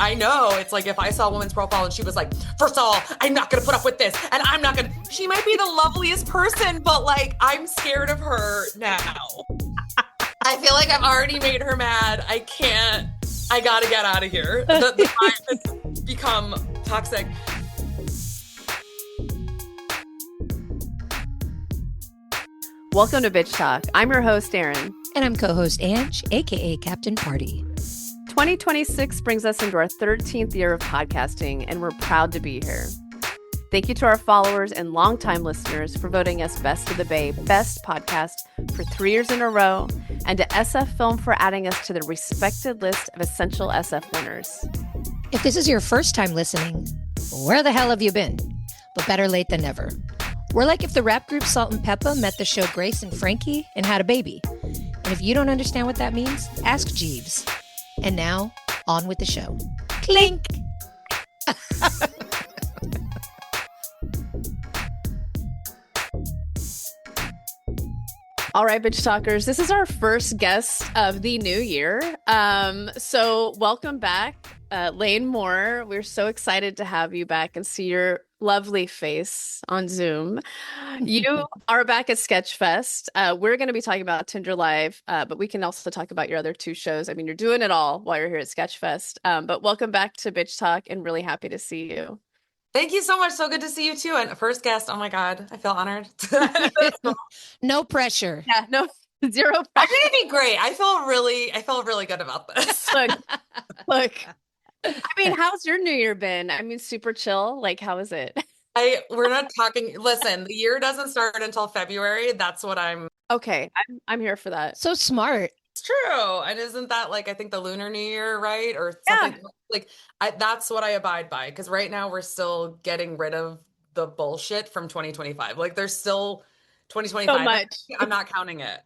I know. It's like if I saw a woman's profile and she was like, first of all, I'm not gonna put up with this, and I'm not gonna. She might be the loveliest person, but like I'm scared of her now. I feel like I've already made her mad. I can't. I gotta get out of here. The vibe has become toxic. Welcome to Bitch Talk. I'm your host, Erin. And I'm co-host Ange, aka Captain Party. 2026 brings us into our 13th year of podcasting, and we're proud to be here. Thank you to our followers and longtime listeners for voting us Best of the Bay Best Podcast for 3 years in a row, and to SF Film for adding us to the respected list of Essential SF winners. If this is your first time listening, where the hell have you been? But better late than never. We're like if the rap group Salt and Peppa met the show Grace and Frankie and had a baby. And if you don't understand what that means, ask Jeeves. And now, on with the show. Clink! All right, Bitch Talkers, this is our first guest of the new year. So welcome back, Lane Moore. We're so excited to have you back and see your lovely face on Zoom. You are back at Sketchfest. We're going to be talking about Tinder Live, but we can also talk about your other two shows. I mean, you're doing it all while you're here at Sketchfest. But welcome back to Bitch Talk, and really happy to see you. Thank you so much. So good to see you too. And first guest. Oh my God, I feel honored. No pressure. Yeah, no, zero I'm pressure. gonna be great. I feel really good about this. Look. I mean, how's your New Year been? I mean, super chill. Like, how is it? We're not talking. Listen, the year doesn't start until February. That's what I'm. Okay, I'm here for that. So smart. It's true. And isn't that like I think the Lunar New Year, right? Or something like that's what I abide by. Because right now we're still getting rid of the bullshit from 2025. Like there's still 2025. So much. I'm not counting it.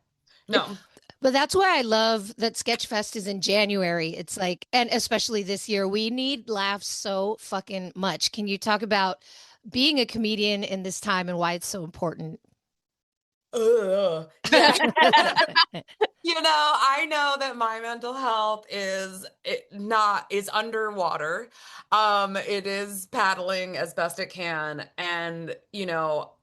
No. But that's why I love that Sketchfest is in January. It's like, and especially this year, we need laughs so fucking much. Can you talk about being a comedian in this time and why it's so important? Ugh. Yeah. I know that my mental health is underwater. It is paddling as best it can. And,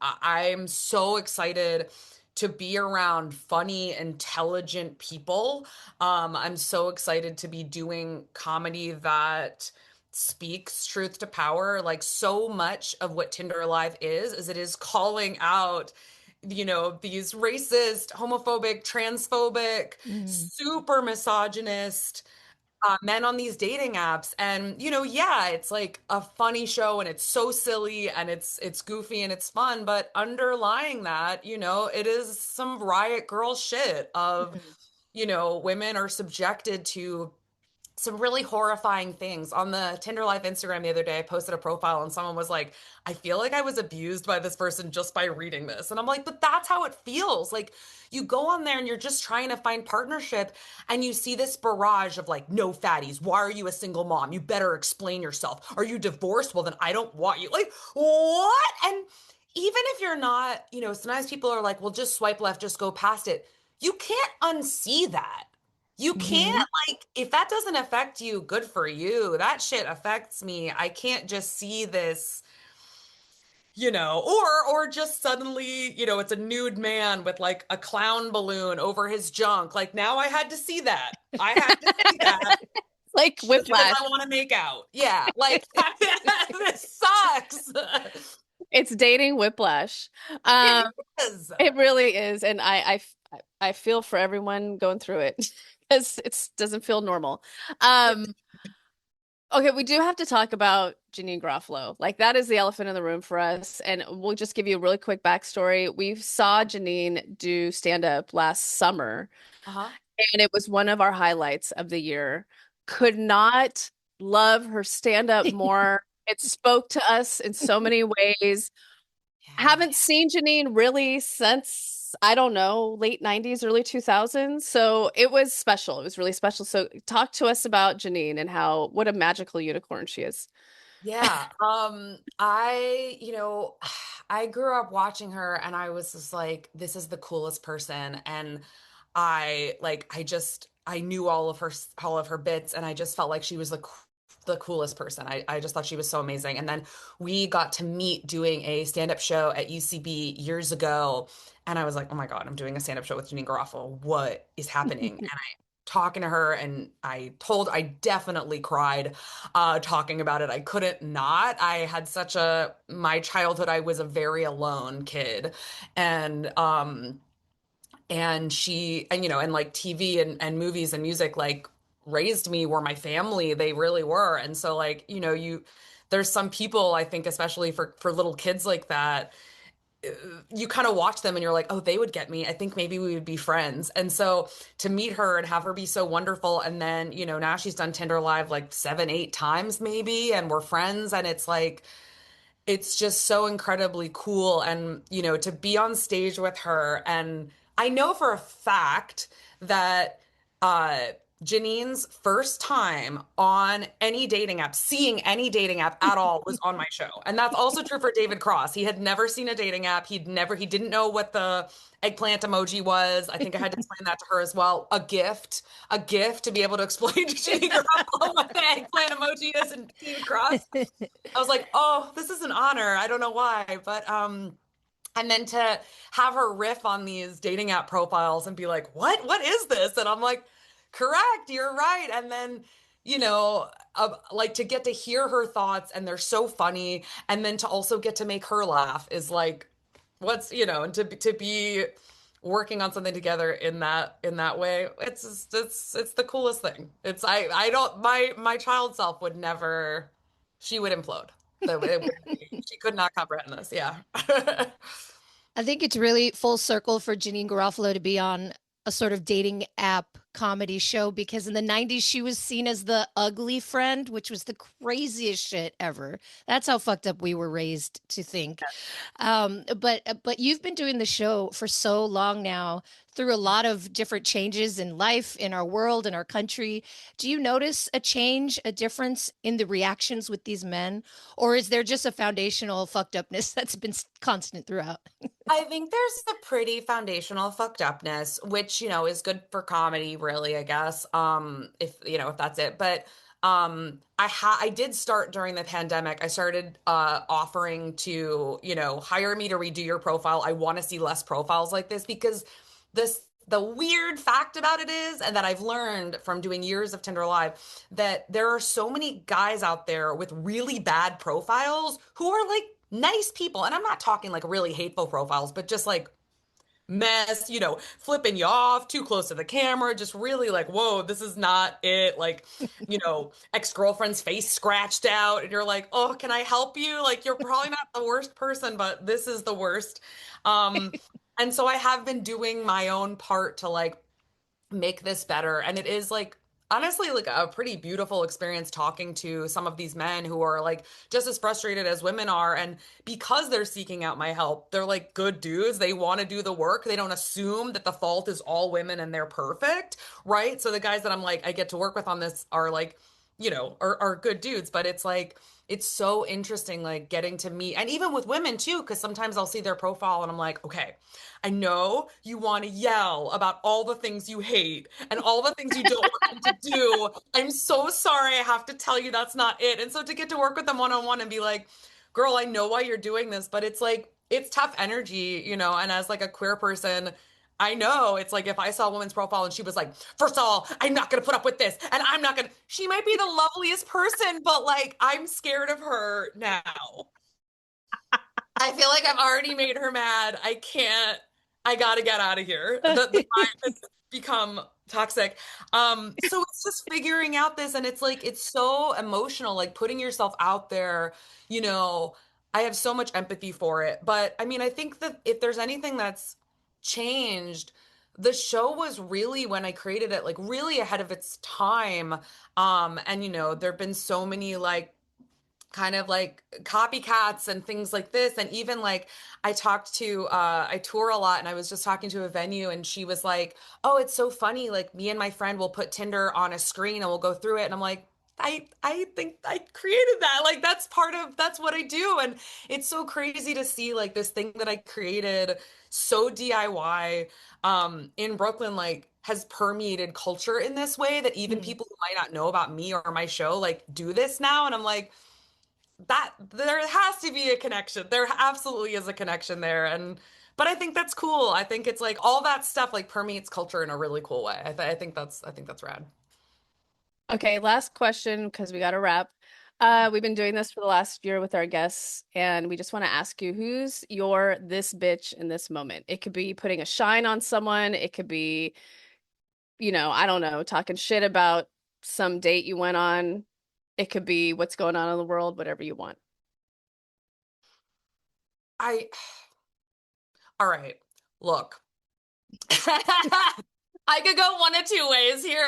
I'm so excited to be around funny, intelligent people. I'm so excited to be doing comedy that speaks truth to power. Like so much of what Tinder Live is it is calling out these racist, homophobic, transphobic, super misogynist men on these dating apps. And, it's like a funny show and it's so silly and it's goofy and it's fun. But underlying that, it is some riot girl shit of, women are subjected to some really horrifying things. On the Tinder Life Instagram the other day, I posted a profile and someone was like, I feel like I was abused by this person just by reading this. And I'm like, but that's how it feels. Like you go on there and you're just trying to find partnership and you see this barrage of like, no fatties. Why are you a single mom? You better explain yourself. Are you divorced? Well, then I don't want you. Like, what? And even if you're not, sometimes people are like, well, just swipe left, just go past it. You can't unsee that. You can't if that doesn't affect you, good for you. That shit affects me. I can't just see this, or just suddenly, it's a nude man with like a clown balloon over his junk. Like now I had to see that. I had to see that. Like whiplash. I want to make out. Yeah. Like this sucks. It's dating whiplash. It really is. And I feel for everyone going through it. It doesn't feel normal. Okay, we do have to talk about Janeane Garofalo. Like that is the elephant in the room for us. And we'll just give you a really quick backstory. We saw Janeane do stand-up last summer, and it was one of our highlights of the year. Could not love her stand-up more. It spoke to us in so many ways. Haven't seen Janeane really since, I don't know, late 90s, early 2000s. So it was special. It was really special. So talk to us about Janeane and what a magical unicorn she is. Yeah. I grew up watching her and I was just like, this is the coolest person. And I knew all of her bits and I just felt like she was the the coolest person. I just thought she was so amazing. And then we got to meet doing a stand-up show at UCB years ago. And I was like, oh my God, I'm doing a stand-up show with Janine Garofalo. What is happening? And I talking to her and I definitely cried talking about it. I couldn't not. I had such a my childhood, I was a very alone kid. And she and and like TV and movies and music like raised me, were my family. They really were. And so like you there's some people, I think, especially for little kids like that, you kind of watch them and you're like, oh, they would get me. I think maybe we would be friends. And so to meet her and have her be so wonderful, and then now she's done Tinder Live like 7 8 times maybe, and we're friends, and it's like it's just so incredibly cool. And to be on stage with her, and I know for a fact that uh Janine's first time on any dating app, seeing any dating app at all, was on my show. And that's also true for David Cross. He had never seen a dating app. He didn't know what the eggplant emoji was. I think I had to explain that to her as well. A gift to be able to explain to Janine Garofalo what the eggplant emoji is, and David Cross. I was like, oh, this is an honor. I don't know why, but and then to have her riff on these dating app profiles and be like, what is this? And I'm like, correct, you're right. And then, like to get to hear her thoughts, and they're so funny, and then to also get to make her laugh is like, and to be working on something together in that way, it's the coolest thing. I don't my child self would never, she would implode. She could not comprehend this. Yeah. I think it's really full circle for Janine Garofalo to be on a sort of dating app comedy show, because in the 90s she was seen as the ugly friend, which was the craziest shit ever. That's how fucked up we were raised to think. But you've been doing the show for so long now, through a lot of different changes in life, in our world, in our country. Do you notice a change, a difference in the reactions with these men? Or is there just a foundational fucked upness that's been constant throughout? I think there's a pretty foundational fucked upness, which, is good for comedy, really, I guess. If that's it. But I did start during the pandemic. I started offering to, hire me to redo your profile. I want to see less profiles like this, because the weird fact about it is, and that I've learned from doing years of Tinder Live, that there are so many guys out there with really bad profiles who are like nice people. And I'm not talking like really hateful profiles, but just like mess, flipping you off, too close to the camera, just really like, whoa, this is not it. Like, ex-girlfriend's face scratched out, and you're like, oh, can I help you? Like, you're probably not the worst person, but this is the worst. And so I have been doing my own part to like make this better. And it is like, honestly, like a pretty beautiful experience talking to some of these men who are like just as frustrated as women are. And because they're seeking out my help, they're like good dudes. They want to do the work. They don't assume that the fault is all women and they're perfect, right? So the guys that I'm like, I get to work with on this are like, are good dudes. But it's like, it's so interesting, like getting to meet, and even with women too, because sometimes I'll see their profile and I'm like, okay, I know you want to yell about all the things you hate and all the things you don't want them to do. I'm so sorry. I have to tell you that's not it. And so to get to work with them one on one and be like, girl, I know why you're doing this, but it's like, it's tough energy, and as like a queer person, I know it's like if I saw a woman's profile and she was like, first of all, I'm not going to put up with this, and I'm not going to, she might be the loveliest person, but like, I'm scared of her now. I feel like I've already made her mad. I can't, I got to get out of here. The vibe has become toxic. So it's just figuring out this, and it's like, it's so emotional, like putting yourself out there, I have so much empathy for it. But I mean, I think that if there's anything that's changed, the show was really, when I created it, like really ahead of its time. And there've been so many like kind of like copycats and things like this. And even like I tour a lot, and I was just talking to a venue, and she was like, oh, it's so funny, like me and my friend will put Tinder on a screen and we'll go through it. And I'm like, I think I created that. Like that's what I do. And it's so crazy to see like this thing that I created so DIY in Brooklyn, like has permeated culture in this way that even people who might not know about me or my show like do this now. And I'm like, that there has to be a connection. There absolutely is a connection there. And but I think that's cool. I think it's like all that stuff like permeates culture in a really cool way. I think that's rad. Okay, last question because we got to wrap. We've been doing this for the last year with our guests, and we just want to ask you, who's your this bitch in this moment? It could be putting a shine on someone. It could be, I don't know, talking shit about some date you went on. It could be what's going on in the world, whatever you want. I All right. Look. I could go one of two ways here.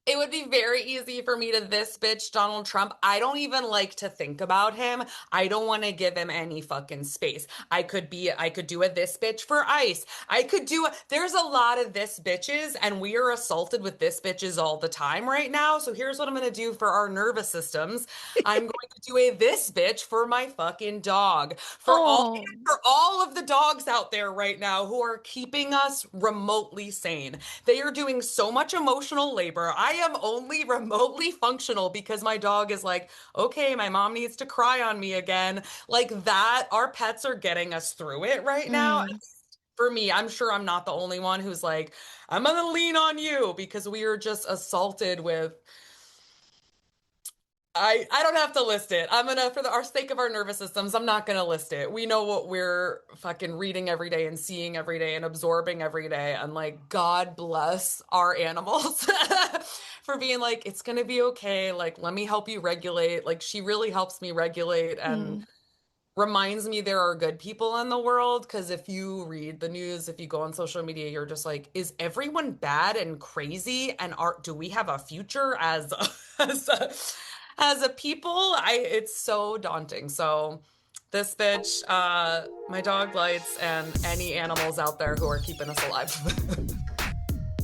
It would be very easy for me to this bitch Donald Trump. I don't even like to think about him. I don't want to give him any fucking space. I could do a this bitch for ICE. There's a lot of this bitches and we are assaulted with this bitches all the time right now. So here's what I'm going to do for our nervous systems. I'm going to do a this bitch for my fucking dog. For all of the dogs out there right now who are keeping us remotely sane. They are doing so much emotional labor. I am only remotely functional because my dog is like, okay, my mom needs to cry on me again. Like that, our pets are getting us through it right now. For me, I'm sure I'm not the only one who's like, I'm gonna lean on you because we are just assaulted with I don't have to list it. I'm gonna, for our sake of our nervous systems, I'm not gonna list it. We know what we're fucking reading every day and seeing every day and absorbing every day. And like, God bless our animals for being like, it's gonna be okay. Like, let me help you regulate. Like, she really helps me regulate and reminds me there are good people in the world. Because if you read the news, if you go on social media, you're just like, is everyone bad and crazy? And do we have a future as as a people? It's so daunting. So this bitch, my dog lights, and any animals out there who are keeping us alive.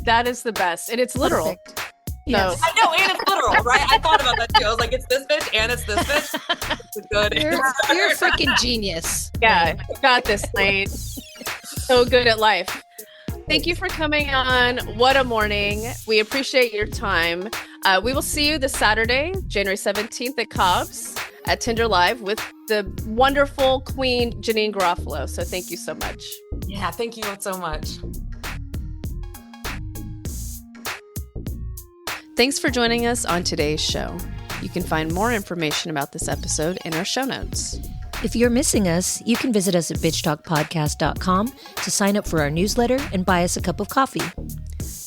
That is the best. And it's literal. Perfect. Yes. I know, and it's literal, right? I thought about that too. I was like, it's this bitch and it's this bitch. It's good. You're a freaking genius. Yeah, you got this, Lane. So good at life. Thank you for coming on. What a morning. We appreciate your time. We will see you this Saturday, January 17th at Cobb's at Tinder Live with the wonderful Queen Janine Garofalo. So thank you so much. Yeah, thank you so much. Thanks for joining us on today's show. You can find more information about this episode in our show notes. If you're missing us, you can visit us at bitchtalkpodcast.com to sign up for our newsletter and buy us a cup of coffee.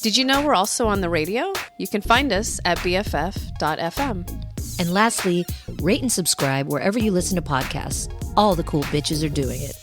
Did you know we're also on the radio? You can find us at bff.fm. And lastly, rate and subscribe wherever you listen to podcasts. All the cool bitches are doing it.